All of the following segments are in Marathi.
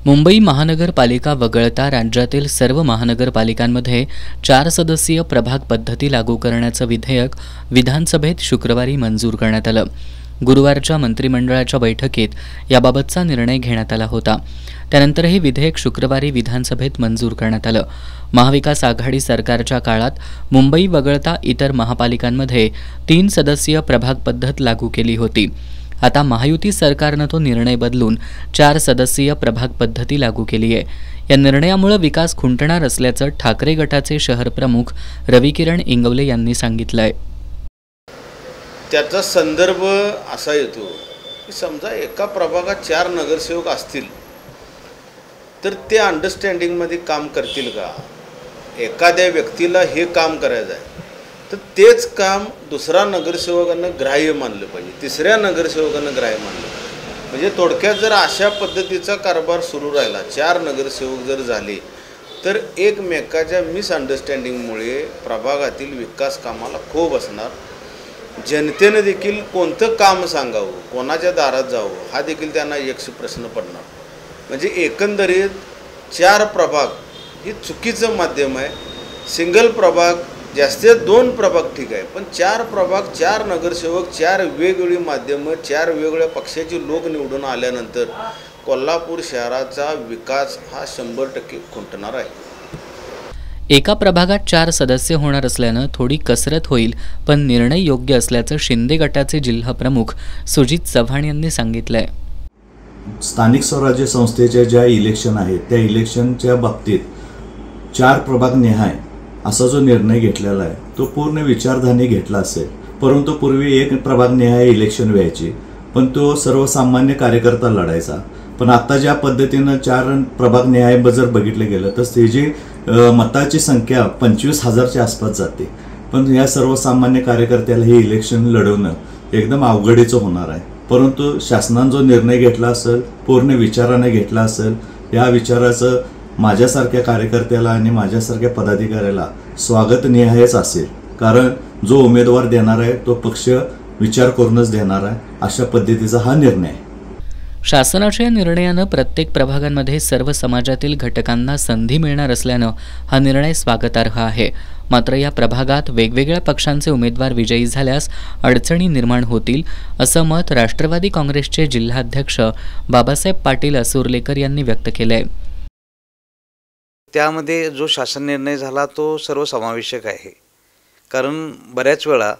मुंबई महानगरपालिका वगळता राज्यातील सर्व महानगरपालिकांमध्ये 4 सदस्यीय प्रभाग पद्धती लागू करण्याचं विधेयक विधानसभेत शुक्रवारी मंजूर करण्यात आलं। गुरुवारच्या मंत्रिमंडळाच्या बैठकीत याबाबतचा निर्णय घेण्यात आला होता। त्यानंतर हे विधेयक शुक्रवारी विधानसभेत मंजूर करण्यात आलं। महाविकास आघाडी सरकारच्या काळात मुंबई वगळता इतर महापालिकांमध्ये 3 सदस्यीय प्रभाग पद्धत लागू केली होती। आता महायुती सरकारनं तो निर्णय बदलून 4 सदस्यीय प्रभाग पद्धती लागू केली आहे। या निर्णयामुळे विकास खुंटणार असल्याचं ठाकरे गटाचे शहर प्रमुख रविकिरण इंगवले यांनी सांगितलंय। त्याचा संदर्भ असा येतो की समजा एका प्रभागात 4 नगरसेवक असतील तर ते अंडरस्टँडिंगमध्ये काम करतील का? एखाद्या व्यक्तीला हे काम करायचं आहे तर तेच काम दुसरा नगरसेवकांना ग्राह्य मानलं पाहिजे, तिसऱ्या नगरसेवकांना ग्राह्य मानलं पाहिजे। म्हणजे थोडक्यात जर अशा पद्धतीचा कारभार सुरू राहिला, 4 नगरसेवक जर झाले तर एकमेकाच्या मिसअंडरस्टँडिंगमुळे प्रभागातील विकास कामाला खो बसणार। जनतेने देखील कोणतं काम सांगावं, कोणाच्या दारात जावं हा देखील त्यांना एक प्रश्न पडणार। म्हणजे एकंदरीत 4 प्रभाग हे चुकीचं माध्यम आहे। सिंगल प्रभाग जास्तीत 2 प्रभाग ठीक आहे, पण 4 प्रभाग 4 नगरसेवक 4 वेगवेगळी माध्यमं 4 वेगवेगळ्या पक्षाचे लोक निवडून आल्यानंतर कोल्हापूर शहराचा विकास हा 100% खुंटणार आहे। एका प्रभागात 4 सदस्य होणार असल्यानं थोडी कसरत होईल, पण निर्णय योग्य असल्याचं शिंदे गटाचे जिल्हा प्रमुख सुजित चव्हाण यांनी सांगितलंय। स्थानिक स्वराज्य संस्थेच्या ज्या इलेक्शन आहेत त्या इलेक्शनच्या बाबतीत 4 प्रभाग निहाय असा जो निर्णय घेतलेला आहे तो पूर्ण विचारधाने घेतला असेल। परंतु पूर्वी 1 प्रभाग निहाय इलेक्शन व्हायची, पण तो सर्वसामान्य कार्यकर्ता लढायचा। पण आता ज्या पद्धतीनं 4 प्रभाग निहाय जर बघितलं गेलं तर त्याची मताची संख्या 25,000च्या आसपास जाते। पण या सर्वसामान्य कार्यकर्त्याला हे इलेक्शन लढवणं एकदम अवघडीचं होणार आहे। परंतु शासनाने जो निर्णय घेतला असेल, पूर्ण विचाराने घेतला असेल, या विचाराचं माझ्यासारख्या कार्यकर्त्याला आणि माझ्यासारख्या पदाधिकाऱ्याला स्वागतनिहायच असेल। कारण जो उमेदवार देणार आहे तो पक्ष विचार करूनच देणार आहे, अशा पद्धतीचा हा निर्णय आहे। शासनाच्या निर्णयानं प्रत्येक प्रभागांमध्ये सर्व समाजातील घटकांना संधी मिळणार असल्यानं हा निर्णय स्वागतार्ह आहे। मात्र या प्रभागात वेगवेगळ्या पक्षांचे उमेदवार विजयी झाल्यास अडचणी निर्माण होतील, असं मत राष्ट्रवादी काँग्रेसचे जिल्हाध्यक्ष बाबासाहेब पाटील असुर्लेकर यांनी व्यक्त केलंय। त्यामध्ये जो शासन निर्णय झाला तो सर्वसमावेशक आहे। कारण बऱ्याच वेळा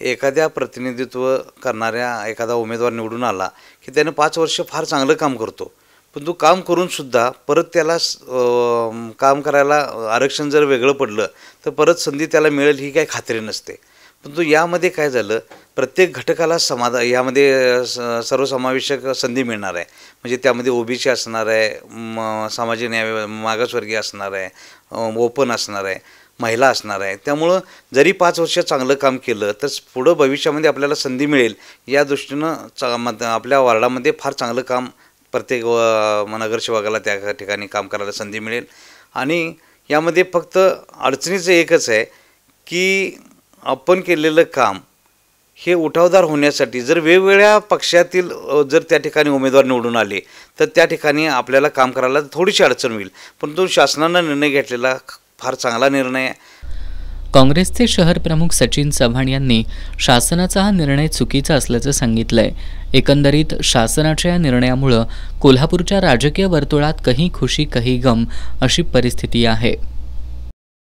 एखाद्या प्रतिनिधित्व करणाऱ्या एखादा उमेदवार निवडून आला की त्याने 5 वर्ष फार चांगलं काम करतो, पण तो काम करूनसुद्धा परत त्याला काम करायला आरक्षण जर वेगळं पडलं तर परत संधी त्याला मिळेल ही काही खात्री नसते। परंतु यामध्ये काय झालं, प्रत्येक घटकाला यामध्ये सर्वसमावेशक संधी मिळणार आहे। म्हणजे त्यामध्ये ओबीसी असणार आहे, सामाजिक न्याय मागासवर्गीय असणार आहे, ओपन असणार आहे, महिला असणार आहे। त्यामुळं जरी 5 वर्ष चांगलं काम केलं तर पुढं भविष्यामध्ये आपल्याला संधी मिळेल या दृष्टीनं आपल्या वार्डामध्ये फार चांगलं काम प्रत्येक नगरसेवकाला त्या ठिकाणी काम करायला संधी मिळेल। आणि यामध्ये फक्त अडचणीचं एकच आहे की आपण केलेलं काम हे उठावदार होण्यासाठी जर वेगवेगळ्या पक्षातील जर त्या ठिकाणी उमेदवार निवडून आले तर त्या ठिकाणी आपल्याला काम करायला थोडीशी अडचण होईल। परंतु शासनानं निर्णय घेतलेला फार चांगला निर्णय आहे। काँग्रेसचे शहर प्रमुख सचिन चव्हाण यांनी शासनाचा हा निर्णय चुकीचा असल्याचं सांगितलंय। एकंदरीत शासनाच्या या निर्णयामुळे कोल्हापूरच्या राजकीय वर्तुळात कहीं खुशी कहीं गम अशी परिस्थिती आहे।